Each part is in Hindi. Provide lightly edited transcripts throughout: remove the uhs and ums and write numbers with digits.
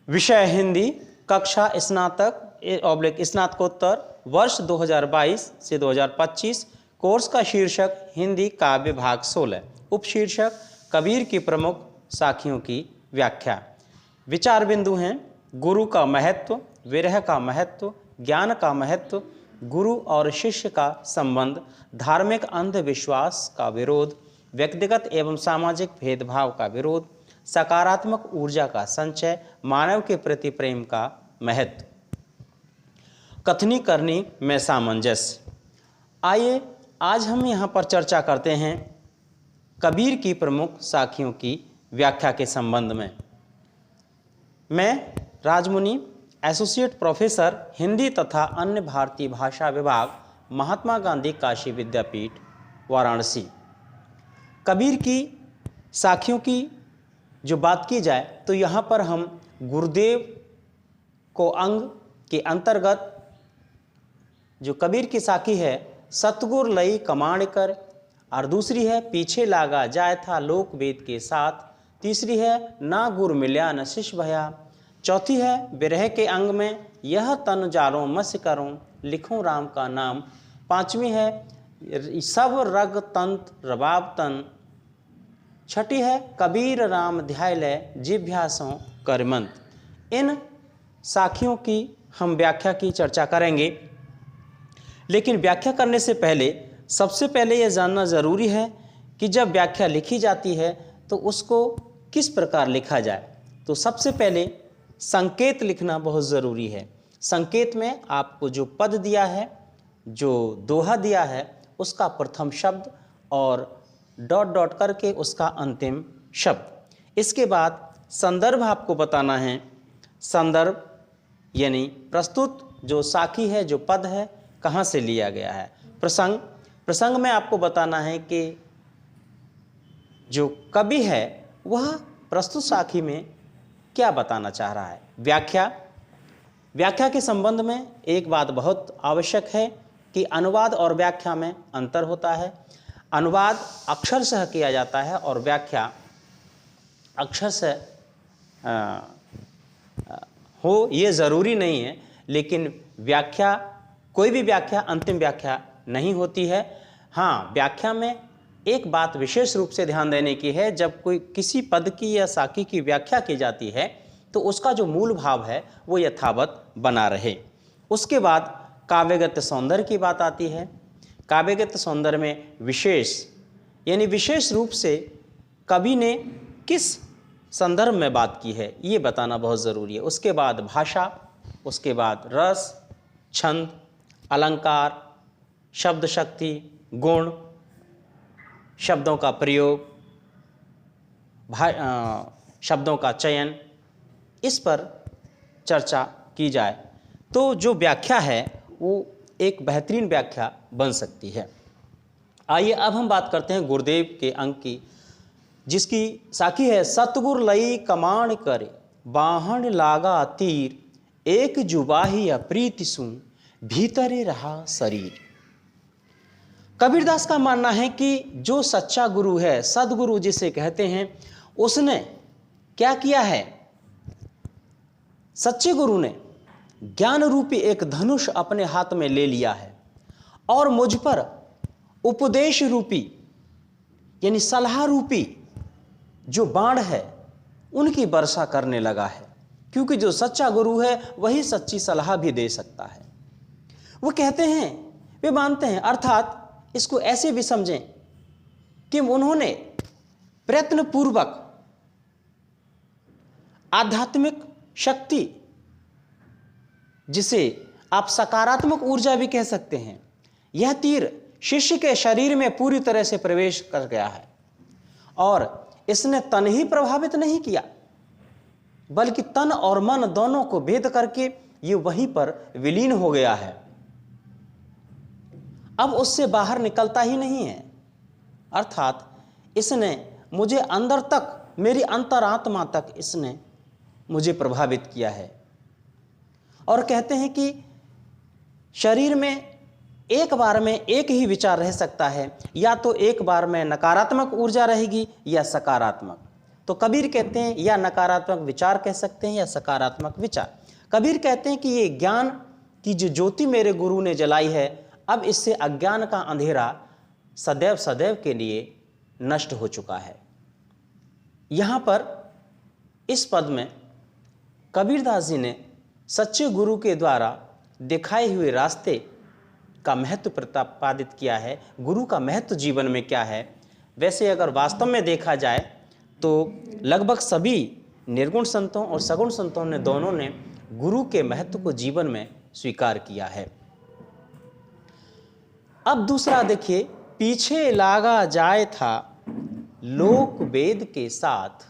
विषय हिंदी, कक्षा स्नातक स्नातकोत्तर, वर्ष 2022 से 2025। कोर्स का शीर्षक हिंदी काव्य भाग 16। उपशीर्षक कबीर की प्रमुख साखियों की व्याख्या। विचार बिंदु हैं गुरु का महत्व, विरह का महत्व, ज्ञान का महत्व, गुरु और शिष्य का संबंध, धार्मिक अंधविश्वास का विरोध, व्यक्तिगत एवं सामाजिक भेदभाव का विरोध, सकारात्मक ऊर्जा का संचय, मानव के प्रति प्रेम का महत्व। कथनी करनी में सामंजस्य। आइए आज हम यहाँ पर चर्चा करते हैं कबीर की प्रमुख साखियों की व्याख्या के संबंध में। मैं राजमुनि, एसोसिएट प्रोफेसर हिंदी तथा अन्य भारतीय भाषा विभाग, महात्मा गांधी काशी विद्यापीठ, वाराणसी। कबीर की साखियों की जो बात की जाए तो यहाँ पर हम गुरुदेव को अंग के अंतर्गत जो कबीर की साखी है सतगुर लई कमाण कर, और दूसरी है पीछे लागा जाय था लोक वेद के साथ, तीसरी है ना गुर मिल्या न शिष्य भया, चौथी है विरह के अंग में यह तन जारो मस करूं लिखूं राम का नाम, पांचवी है सब रग तंत रबाब तन, छठी है कबीर राम ध्याय लय जिभ्यासों करमंत। इन साखियों की हम व्याख्या की चर्चा करेंगे, लेकिन व्याख्या करने से पहले सबसे पहले यह जानना ज़रूरी है कि जब व्याख्या लिखी जाती है तो उसको किस प्रकार लिखा जाए। तो सबसे पहले संकेत लिखना बहुत ज़रूरी है। संकेत में आपको जो पद दिया है, जो दोहा दिया है, उसका प्रथम शब्द और डॉट डॉट करके उसका अंतिम शब्द। इसके बाद संदर्भ आपको बताना है। संदर्भ यानी प्रस्तुत जो साखी है, जो पद है, कहाँ से लिया गया है। प्रसंग में आपको बताना है कि जो कवि है वह प्रस्तुत साखी में क्या बताना चाह रहा है। व्याख्या के संबंध में एक बात बहुत आवश्यक है कि अनुवाद और व्याख्या में अंतर होता है। अनुवाद अक्षरशः किया जाता है और व्याख्या अक्षरशः हो ये ज़रूरी नहीं है, लेकिन व्याख्या, कोई भी व्याख्या अंतिम व्याख्या नहीं होती है। हाँ, व्याख्या में एक बात विशेष रूप से ध्यान देने की है, जब कोई किसी पद की या साखी की व्याख्या की जाती है तो उसका जो मूल भाव है वो यथावत बना रहे। उसके बाद काव्यगत सौंदर्य की बात आती है। काव्यगत सौंदर्य में विशेष रूप से कवि ने किस संदर्भ में बात की है ये बताना बहुत ज़रूरी है। उसके बाद भाषा, उसके बाद रस, छंद, अलंकार, शब्द शक्ति, गुण, शब्दों का प्रयोग, शब्दों का चयन, इस पर चर्चा की जाए तो जो व्याख्या है वो एक बेहतरीन व्याख्या बन सकती है। आइए अब हम बात करते हैं गुरुदेव के अंग की, जिसकी साखी है सतगुर लई कमाण करे बाहन लागा तीर, एक जुबाही अप्रीति सुन भीतरे रहा शरीर। कबीरदास का मानना है कि जो सच्चा गुरु है, सदगुरु जिसे कहते हैं, उसने क्या किया है। सच्चे गुरु ने ज्ञान रूपी एक धनुष अपने हाथ में ले लिया है और मुझ पर उपदेश रूपी यानी सलाह रूपी जो बाण है उनकी वर्षा करने लगा है, क्योंकि जो सच्चा गुरु है वही सच्ची सलाह भी दे सकता है। वो कहते हैं, वे मानते हैं, अर्थात इसको ऐसे भी समझें कि उन्होंने प्रयत्नपूर्वक आध्यात्मिक शक्ति, जिसे आप सकारात्मक ऊर्जा भी कह सकते हैं, यह तीर शिष्य के शरीर में पूरी तरह से प्रवेश कर गया है और इसने तन ही प्रभावित नहीं किया, बल्कि तन और मन दोनों को भेद करके ये वहीं पर विलीन हो गया है। अब उससे बाहर निकलता ही नहीं है। अर्थात इसने मुझे अंदर तक, मेरी अंतरात्मा तक इसने मुझे प्रभावित किया है। और कहते हैं कि शरीर में एक बार में एक ही विचार रह सकता है, या तो एक बार में नकारात्मक ऊर्जा रहेगी या सकारात्मक। तो कबीर कहते हैं, या नकारात्मक विचार कह सकते हैं या सकारात्मक विचार। कबीर कहते हैं कि ये ज्ञान की जो ज्योति मेरे गुरु ने जलाई है, अब इससे अज्ञान का अंधेरा सदैव सदैव के लिए नष्ट हो चुका है। यहाँ पर इस पद में कबीरदास जी ने सच्चे गुरु के द्वारा दिखाए हुए रास्ते का महत्व प्रतिपादित किया है। गुरु का महत्व जीवन में क्या है। वैसे अगर वास्तव में देखा जाए तो लगभग सभी निर्गुण संतों और सगुण संतों ने दोनों ने गुरु के महत्व को जीवन में स्वीकार किया है। अब दूसरा देखिए, पीछे लागा जाए था लोक वेद के साथ,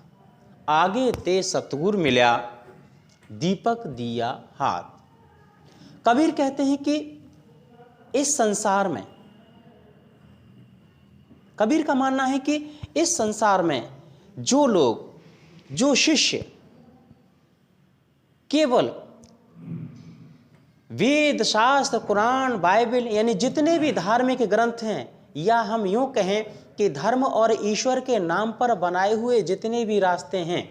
आगे ते सतगुर मिला दीपक दिया हाथ। कबीर कहते हैं कि इस संसार में, कबीर का मानना है कि इस संसार में जो लोग, जो शिष्य केवल वेद, शास्त्र, कुरान, बाइबल यानी जितने भी धार्मिक ग्रंथ हैं, या हम यूं कहें कि धर्म और ईश्वर के नाम पर बनाए हुए जितने भी रास्ते हैं,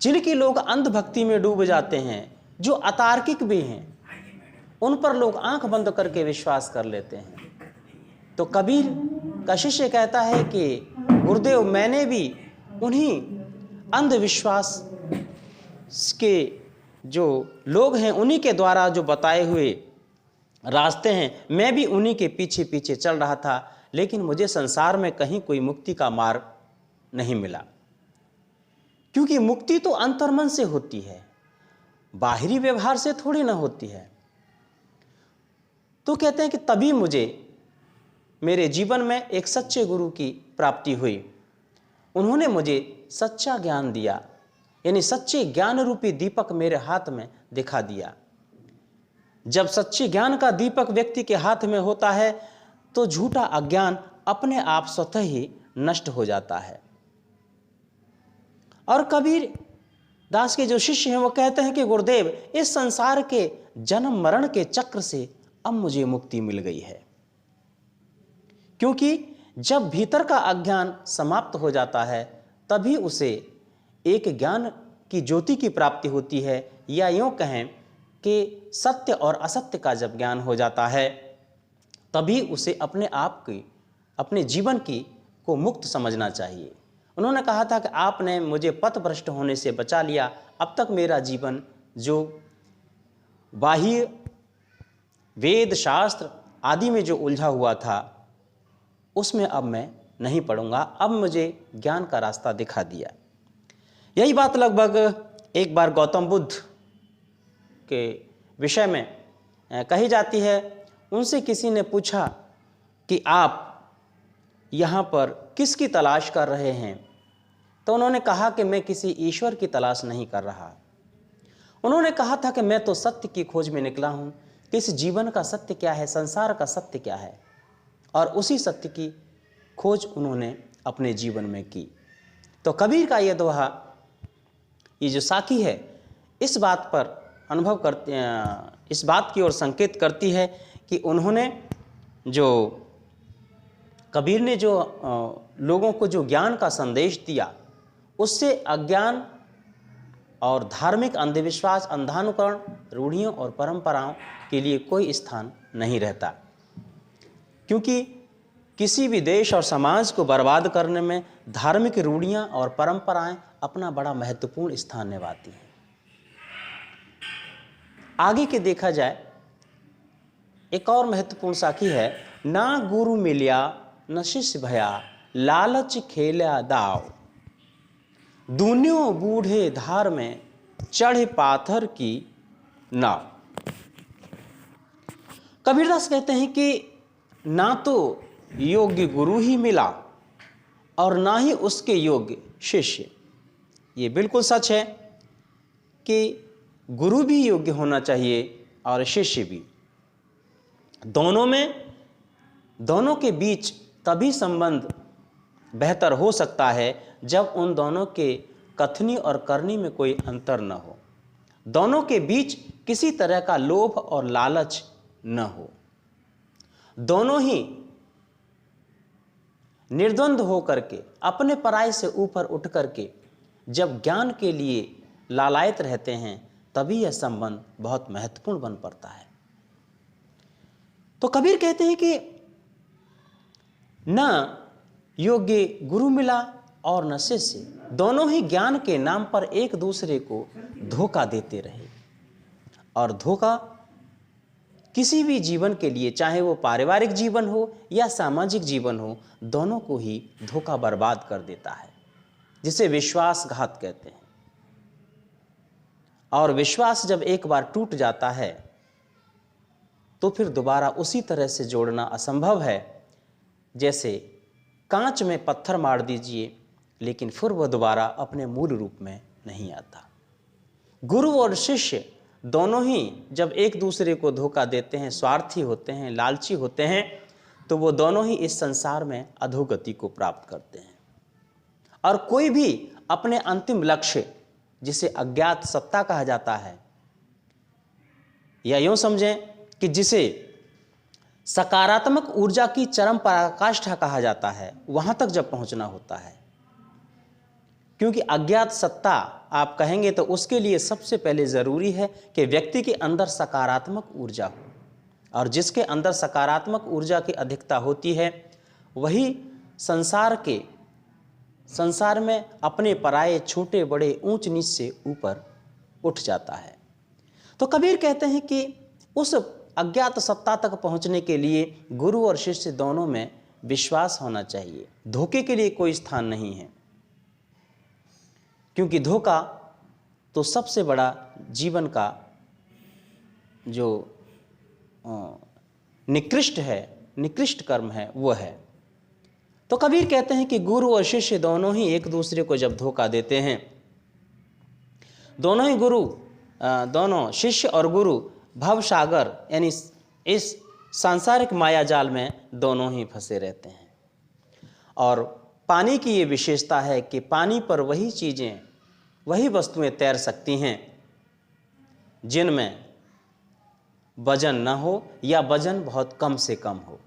जिनकी लोग अंधभक्ति में डूब जाते हैं, जो अतार्किक भी हैं, उन पर लोग आंख बंद करके विश्वास कर लेते हैं। तो कबीर का शिष्य कहता है कि गुरुदेव, मैंने भी उन्हीं अंधविश्वास के जो लोग हैं, उन्हीं के द्वारा जो बताए हुए रास्ते हैं, मैं भी उन्हीं के पीछे पीछे चल रहा था, लेकिन मुझे संसार में कहीं कोई मुक्ति का मार्ग नहीं मिला। क्योंकि मुक्ति तो अंतर्मन से होती है, बाहरी व्यवहार से थोड़ी ना होती है। तो कहते हैं कि तभी मुझे मेरे जीवन में एक सच्चे गुरु की प्राप्ति हुई। उन्होंने मुझे सच्चा ज्ञान दिया, यानी सच्चे ज्ञान रूपी दीपक मेरे हाथ में दिखा दिया। जब सच्चे ज्ञान का दीपक व्यक्ति के हाथ में होता है तो झूठा अज्ञान अपने आप स्वतः ही नष्ट हो जाता है। और कबीर दास के जो शिष्य हैं वो कहते हैं कि गुरुदेव, इस संसार के जन्म मरण के चक्र से अब मुझे मुक्ति मिल गई है। क्योंकि जब भीतर का अज्ञान समाप्त हो जाता है तभी उसे एक ज्ञान की ज्योति की प्राप्ति होती है, या यूं कहें कि सत्य और असत्य का जब ज्ञान हो जाता है तभी उसे अपने आप की, अपने जीवन की को मुक्त समझना चाहिए। उन्होंने कहा था कि आपने मुझे पथभ्रष्ट होने से बचा लिया, अब तक मेरा जीवन जो बाह्य वेद शास्त्र आदि में जो उलझा हुआ था उसमें अब मैं नहीं पड़ूंगा, अब मुझे ज्ञान का रास्ता दिखा दिया। यही बात लगभग एक बार गौतम बुद्ध के विषय में कही जाती है। उनसे किसी ने पूछा कि आप यहाँ पर किसकी तलाश कर रहे हैं, तो उन्होंने कहा कि मैं किसी ईश्वर की तलाश नहीं कर रहा। उन्होंने कहा था कि मैं तो सत्य की खोज में निकला हूँ कि इस जीवन का सत्य क्या है, संसार का सत्य क्या है, और उसी सत्य की खोज उन्होंने अपने जीवन में की। तो कबीर का ये दोहा, ये जो साखी है, इस बात पर अनुभव करते, इस बात की ओर संकेत करती है कि उन्होंने जो कबीर ने जो लोगों को जो ज्ञान का संदेश दिया, उससे अज्ञान और धार्मिक अंधविश्वास, अंधानुकरण, रूढ़ियों और परंपराओं के लिए कोई स्थान नहीं रहता। क्योंकि किसी भी देश और समाज को बर्बाद करने में धार्मिक रूढ़ियां और परंपराएं अपना बड़ा महत्वपूर्ण स्थान निभाती हैं। आगे के देखा जाए, एक और महत्वपूर्ण साखी है, ना गुरु मिलिया न शिष्य भया, लालच खेला दाव, दूनियों बूढ़े धार में चढ़े पाथर की नाव। कबीरदास कहते हैं कि ना तो योग्य गुरु ही मिला और ना ही उसके योग्य शिष्य। ये बिल्कुल सच है कि गुरु भी योग्य होना चाहिए और शिष्य भी। दोनों के बीच तभी संबंध बेहतर हो सकता है जब उन दोनों के कथनी और करनी में कोई अंतर न हो, दोनों के बीच किसी तरह का लोभ और लालच न हो, दोनों ही निर्द्वंद होकर के अपने पराये से ऊपर उठ करके जब ज्ञान के लिए लालायित रहते हैं, तभी यह संबंध बहुत महत्वपूर्ण बन पड़ता है। तो कबीर कहते हैं कि न योग्य गुरु मिला और न शिष्य, दोनों ही ज्ञान के नाम पर एक दूसरे को धोखा देते रहे। और धोखा किसी भी जीवन के लिए, चाहे वो पारिवारिक जीवन हो या सामाजिक जीवन हो, दोनों को ही धोखा बर्बाद कर देता है, जिसे विश्वासघात कहते हैं। और विश्वास जब एक बार टूट जाता है तो फिर दोबारा उसी तरह से जोड़ना असंभव है। जैसे कांच में पत्थर मार दीजिए, लेकिन फिर वह दोबारा अपने मूल रूप में नहीं आता। गुरु और शिष्य दोनों ही जब एक दूसरे को धोखा देते हैं, स्वार्थी होते हैं, लालची होते हैं, तो वो दोनों ही इस संसार में अधोगति को प्राप्त करते हैं। और कोई भी अपने अंतिम लक्ष्य, जिसे अज्ञात सत्ता कहा जाता है, या यूं समझें कि जिसे सकारात्मक ऊर्जा की चरम पराकाष्ठा कहा जाता है, वहां तक जब पहुंचना होता है, क्योंकि अज्ञात सत्ता आप कहेंगे तो उसके लिए सबसे पहले जरूरी है कि व्यक्ति के अंदर सकारात्मक ऊर्जा हो, और जिसके अंदर सकारात्मक ऊर्जा की अधिकता होती है वही संसार में अपने पराये, छोटे बड़े, ऊंच नीच से ऊपर उठ जाता है। तो कबीर कहते हैं कि उस अज्ञात सत्ता तक पहुंचने के लिए गुरु और शिष्य दोनों में विश्वास होना चाहिए। धोखे के लिए कोई स्थान नहीं है, क्योंकि धोखा तो सबसे बड़ा जीवन का जो निकृष्ट कर्म है वो है। तो कबीर कहते हैं कि गुरु और शिष्य दोनों ही एक दूसरे को जब धोखा देते हैं, दोनों शिष्य और गुरु भव सागर यानी इस सांसारिक माया जाल में दोनों ही फंसे रहते हैं। और पानी की ये विशेषता है कि पानी पर वही चीज़ें, वही वस्तुएं तैर सकती हैं जिनमें वजन न हो या वजन बहुत कम से कम हो।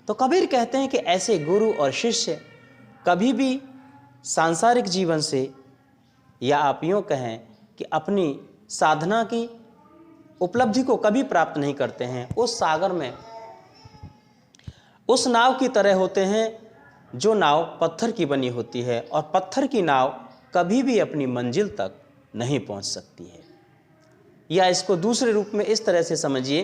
तो कबीर कहते हैं कि ऐसे गुरु और शिष्य कभी भी सांसारिक जीवन से, या आप यूँ कहें कि अपनी साधना की उपलब्धि को कभी प्राप्त नहीं करते हैं। उस सागर में उस नाव की तरह होते हैं जो नाव पत्थर की बनी होती है, और पत्थर की नाव कभी भी अपनी मंजिल तक नहीं पहुंच सकती है। या इसको दूसरे रूप में इस तरह से समझिए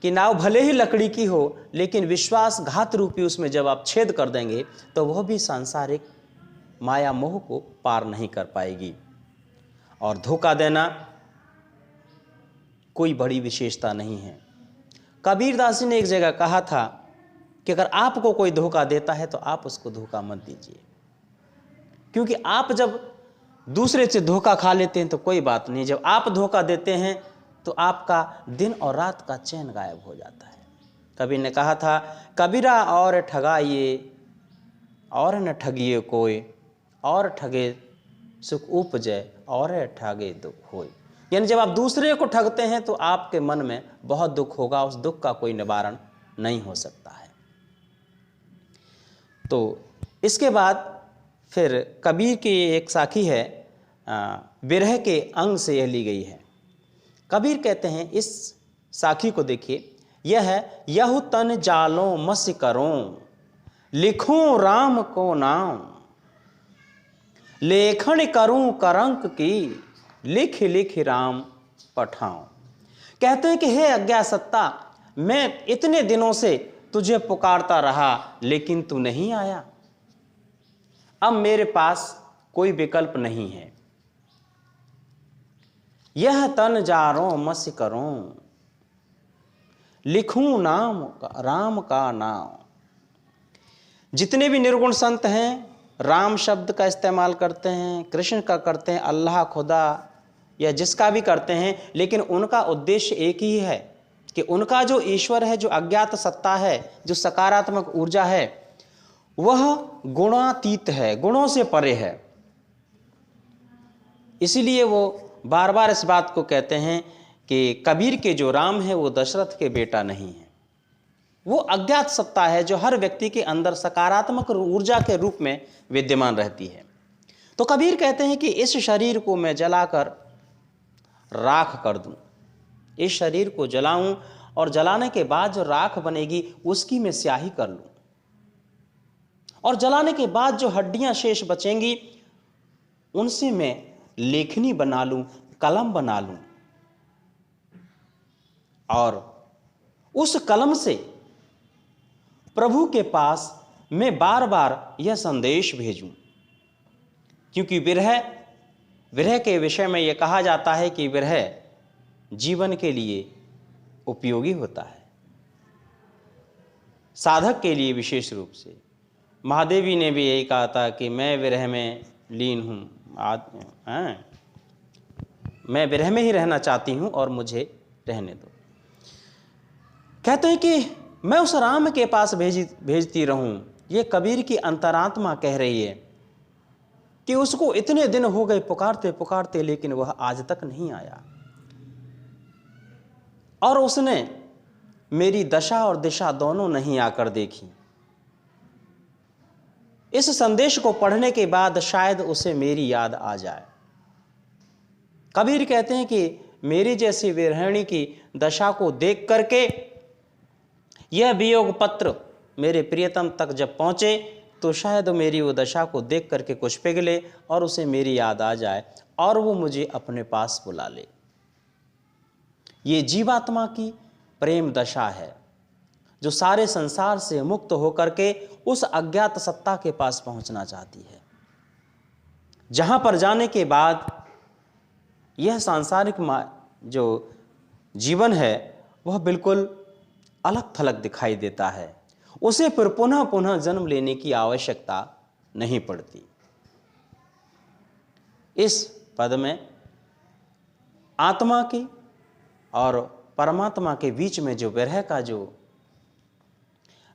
कि नाव भले ही लकड़ी की हो, लेकिन विश्वासघात रूपी उसमें जब आप छेद कर देंगे तो वह भी सांसारिक माया मोह को पार नहीं कर पाएगी। और धोखा देना कोई बड़ी विशेषता नहीं है। कबीरदास जी ने एक जगह कहा था कि अगर आपको कोई धोखा देता है तो आप उसको धोखा मत दीजिए, क्योंकि आप जब दूसरे से धोखा खा लेते हैं तो कोई बात नहीं, जब आप धोखा देते हैं तो आपका दिन और रात का चैन गायब हो जाता है। कबीर ने कहा था, कबीरा और ठगाइए और न ठगिए कोई, और ठगे सुख उपजे और ठगे दुख होए। यानी जब आप दूसरे को ठगते हैं तो आपके मन में बहुत दुख होगा, उस दुख का कोई निवारण नहीं हो सकता है। तो इसके बाद फिर कबीर की एक साखी है, विरह के अंग से यह ली गई है। कबीर कहते हैं, इस साखी को देखिए, यह है, यहु तन जालो मस करों, लिखूं राम को नाम, लेखन करूं करंक की, लिख लिख राम पठाऊं। कहते हैं कि हे अज्ञा सत्ता, मैं इतने दिनों से तुझे पुकारता रहा लेकिन तू नहीं आया। अब मेरे पास कोई विकल्प नहीं है। यह तन जारो मस करूं, लिखूं राम का नाम। जितने भी निर्गुण संत हैं राम शब्द का इस्तेमाल करते हैं, कृष्ण का करते हैं, अल्लाह, खुदा या जिसका भी करते हैं, लेकिन उनका उद्देश्य एक ही है कि उनका जो ईश्वर है, जो अज्ञात सत्ता है, जो सकारात्मक ऊर्जा है, वह गुणातीत है, गुणों से परे है। इसीलिए वो बार बार इस बात को कहते हैं कि कबीर के जो राम है वो दशरथ के बेटा नहीं है, वो अज्ञात सत्ता है जो हर व्यक्ति के अंदर सकारात्मक ऊर्जा के रूप में विद्यमान रहती है। तो कबीर कहते हैं कि इस शरीर को मैं जलाकर राख कर दूं, इस शरीर को जलाऊं और जलाने के बाद जो राख बनेगी उसकी मैं स्याही कर लूं, और जलाने के बाद जो हड्डियां शेष बचेंगी उनसे मैं लेखनी बना लूं, कलम बना लूं, और उस कलम से प्रभु के पास मैं बार बार यह संदेश भेजूं। क्योंकि विरह के विषय में यह कहा जाता है कि विरह जीवन के लिए उपयोगी होता है, साधक के लिए विशेष रूप से। महादेवी ने भी यही कहा था कि मैं विरह में लीन हूँ, मैं विरह में ही रहना चाहती हूँ और मुझे रहने दो। कहते हैं कि मैं उस राम के पास भेजती रहूं। ये कबीर की अंतरात्मा कह रही है कि उसको इतने दिन हो गए पुकारते पुकारते, लेकिन वह आज तक नहीं आया, और उसने मेरी दशा और दिशा दोनों नहीं आकर देखी। इस संदेश को पढ़ने के बाद शायद उसे मेरी याद आ जाए। कबीर कहते हैं कि मेरी जैसी विरहिणी की दशा को देख करके यह वियोग पत्र मेरे प्रियतम तक जब पहुंचे तो शायद मेरी वो दशा को देख करके कुछ पिघले और उसे मेरी याद आ जाए और वो मुझे अपने पास बुला ले। ये जीवात्मा की प्रेम दशा है जो सारे संसार से मुक्त होकर के उस अज्ञात सत्ता के पास पहुंचना चाहती है, जहां पर जाने के बाद यह सांसारिक जो जीवन है वह बिल्कुल अलग थलग दिखाई देता है। उसे फिर पुनः पुनः जन्म लेने की आवश्यकता नहीं पड़ती। इस पद में आत्मा की और परमात्मा के बीच में जो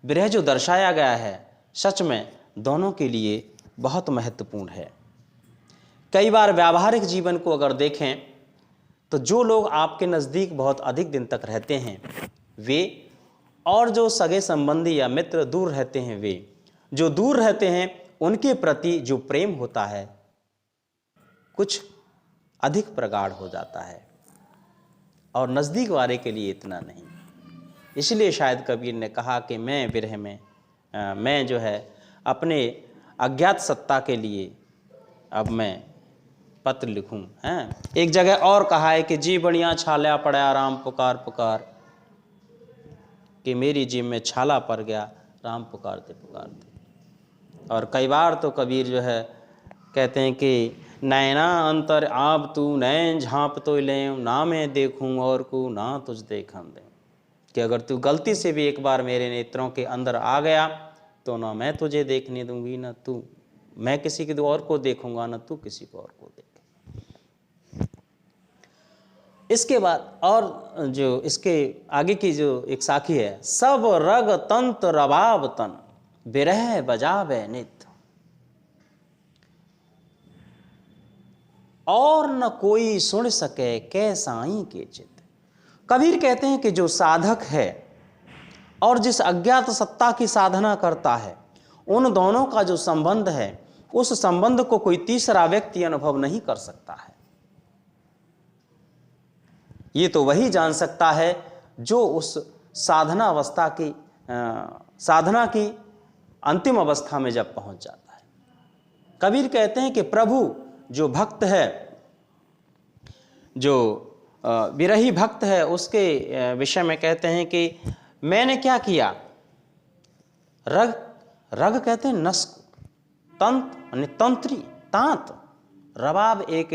विरह जो दर्शाया गया है, सच में दोनों के लिए बहुत महत्वपूर्ण है। कई बार व्यावहारिक जीवन को अगर देखें तो जो लोग आपके नज़दीक बहुत अधिक दिन तक रहते हैं वे, और जो सगे संबंधी या मित्र दूर रहते हैं वे, जो दूर रहते हैं उनके प्रति जो प्रेम होता है कुछ अधिक प्रगाढ़ हो जाता है, और नज़दीक वाले के लिए इतना नहीं। इसलिए शायद कबीर ने कहा कि मैं विरह में मैं जो है अपने अज्ञात सत्ता के लिए अब मैं पत्र लिखूं। एक जगह और कहा है कि जी बढ़िया छाला पड़ा राम पुकार पुकार, कि मेरी जीभ में छाला पड़ गया राम पुकारते पुकारते। और कई बार तो कबीर जो है कहते हैं कि नैना अंतर आप तू नैन झाँप तो ले, ना मैं देखूं और को ना तुझ देखन दे, कि अगर तू गलती से भी एक बार मेरे नेत्रों के अंदर आ गया तो ना मैं तुझे देखने दूंगी, ना तू मैं किसी की और को देखूंगा, ना तू किसी को और को देखे। इसके बाद और जो इसके आगे की जो एक साखी है, सब रग तंत रबाब तन बिरह बजावे नित, और न कोई सुन सके कैसाई के चित। कबीर कहते हैं कि जो साधक है और जिस अज्ञात सत्ता की साधना करता है, उन दोनों का जो संबंध है उस संबंध को कोई तीसरा व्यक्ति अनुभव नहीं कर सकता है। ये तो वही जान सकता है जो उस साधना अवस्था की साधना की अंतिम अवस्था में जब पहुंच जाता है। कबीर कहते हैं कि प्रभु जो भक्त है, जो विरही भक्त है, उसके विषय में कहते हैं कि मैंने क्या किया। रग कहते हैं नस, तंत्र तंत्री तांत, रबाब एक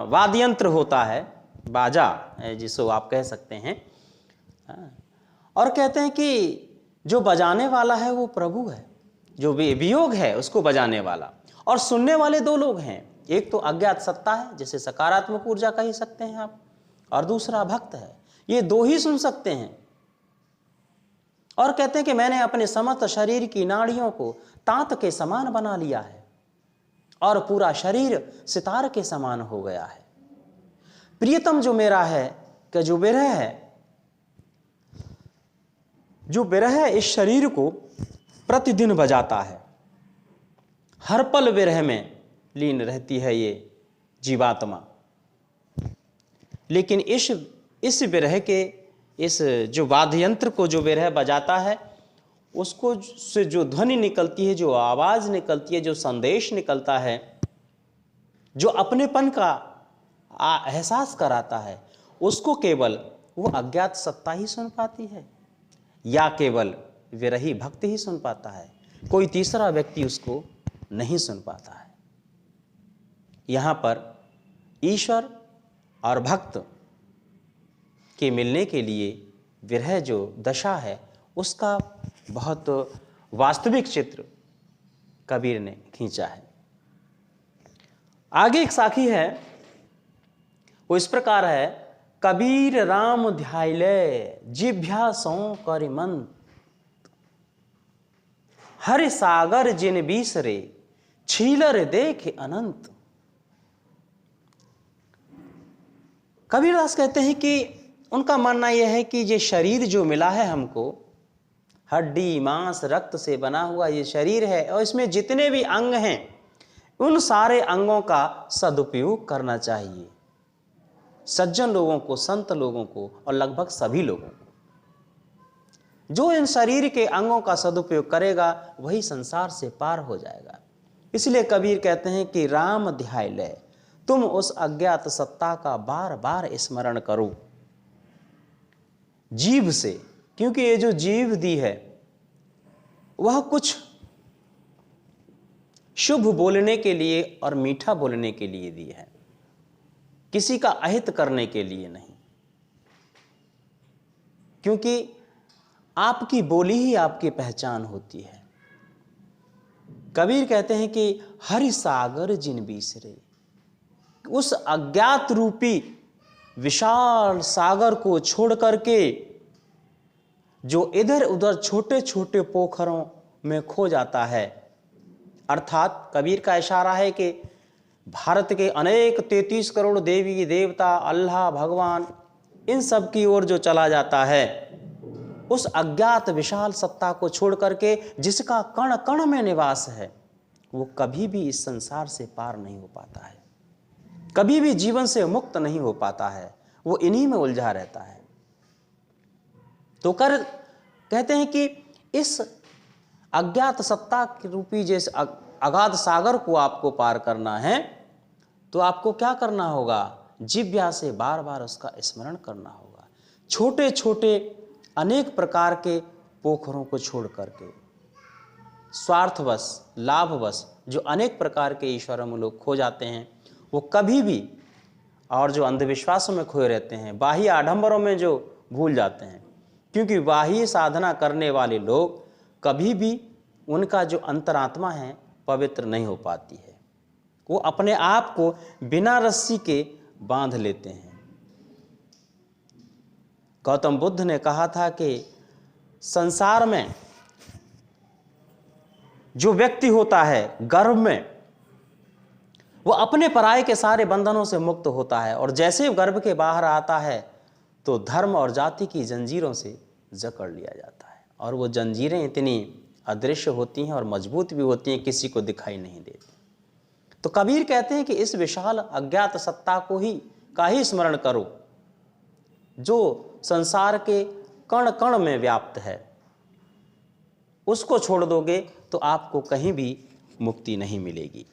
वाद्यंत्र होता है, बाजा जिसको आप कह सकते हैं। और कहते हैं कि जो बजाने वाला है वो प्रभु है, जो वियोग है उसको बजाने वाला, और सुनने वाले दो लोग हैं। एक तो अज्ञात सत्ता है जिसे सकारात्मक ऊर्जा कह सकते हैं आप, और दूसरा भक्त है। ये दो ही सुन सकते हैं। और कहते हैं कि मैंने अपने समस्त शरीर की नाड़ियों को तांत के समान बना लिया है और पूरा शरीर सितार के समान हो गया है। प्रियतम जो मेरा है, कि जो विरह है, जो विरह इस शरीर को प्रतिदिन बजाता है, हर पल विरह में लीन रहती है ये जीवात्मा। लेकिन इस विरह के, इस जो वाद्य यंत्र को जो विरह बजाता है, उसको से जो ध्वनि निकलती है, जो आवाज़ निकलती है, जो संदेश निकलता है, जो अपनेपन का एहसास कराता है, उसको केवल वो अज्ञात सत्ता ही सुन पाती है, या केवल विरही भक्त ही सुन पाता है। कोई तीसरा व्यक्ति उसको नहीं सुन पाता है। यहाँ पर ईश्वर और भक्त के मिलने के लिए विरह जो दशा है, उसका बहुत वास्तविक चित्र कबीर ने खींचा है। आगे एक साखी है, वो इस प्रकार है। कबीर राम ध्यायले जिभ्या सौ करिमंत, हरि सागर जिन बीसरे छीलर देखे अनंत। कबीरदास कहते हैं कि उनका मानना यह है कि ये शरीर जो मिला है हमको, हड्डी मांस रक्त से बना हुआ ये शरीर है, और इसमें जितने भी अंग हैं, उन सारे अंगों का सदुपयोग करना चाहिए। सज्जन लोगों को, संत लोगों को, और लगभग सभी लोगों को। जो इन शरीर के अंगों का सदुपयोग करेगा वही संसार से पार हो जाएगा। इसलिए कबीर कहते हैं कि राम ध्याय ले, तुम उस अज्ञात सत्ता का बार बार स्मरण करो जीभ से, क्योंकि ये जो जीभ दी है वह कुछ शुभ बोलने के लिए और मीठा बोलने के लिए दी है, किसी का अहित करने के लिए नहीं। क्योंकि आपकी बोली ही आपकी पहचान होती है। कबीर कहते हैं कि हरि सागर जिन बीसरे, उस अज्ञात रूपी विशाल सागर को छोड़ करके जो इधर उधर छोटे छोटे पोखरों में खो जाता है, अर्थात कबीर का इशारा है कि भारत के अनेक 33 करोड़ देवी देवता, अल्लाह, भगवान, इन सब की ओर जो चला जाता है, उस अज्ञात विशाल सत्ता को छोड़ करके जिसका कण कण में निवास है, वो कभी भी इस संसार से पार नहीं हो पाता है, कभी भी जीवन से मुक्त नहीं हो पाता है, वो इन्हीं में उलझा रहता है। तो कहते हैं कि इस अज्ञात सत्ता के रूपी जैसे अगाध सागर को आपको पार करना है, तो आपको क्या करना होगा? जिह्वा से बार बार उसका स्मरण करना होगा। छोटे छोटे अनेक प्रकार के पोखरों को छोड़ करके, स्वार्थवश, लाभवश जो अनेक प्रकार के ईश्वरों में लोग खो जाते हैं, वो कभी भी, और जो अंधविश्वासों में खोए रहते हैं, बाह्य आडंबरों में जो भूल जाते हैं, क्योंकि बाह्य साधना करने वाले लोग कभी भी, उनका जो अंतरात्मा है पवित्र नहीं हो पाती है। वो अपने आप को बिना रस्सी के बांध लेते हैं। गौतम बुद्ध ने कहा था कि संसार में जो व्यक्ति होता है गर्भ में, वो अपने पराये के सारे बंधनों से मुक्त होता है, और जैसे ही गर्भ के बाहर आता है तो धर्म और जाति की जंजीरों से जकड़ लिया जाता है, और वो जंजीरें इतनी अदृश्य होती हैं और मजबूत भी होती हैं, किसी को दिखाई नहीं देती। तो कबीर कहते हैं कि इस विशाल अज्ञात सत्ता को ही स्मरण करो, जो संसार के कण कण में व्याप्त है। उसको छोड़ दोगे तो आपको कहीं भी मुक्ति नहीं मिलेगी।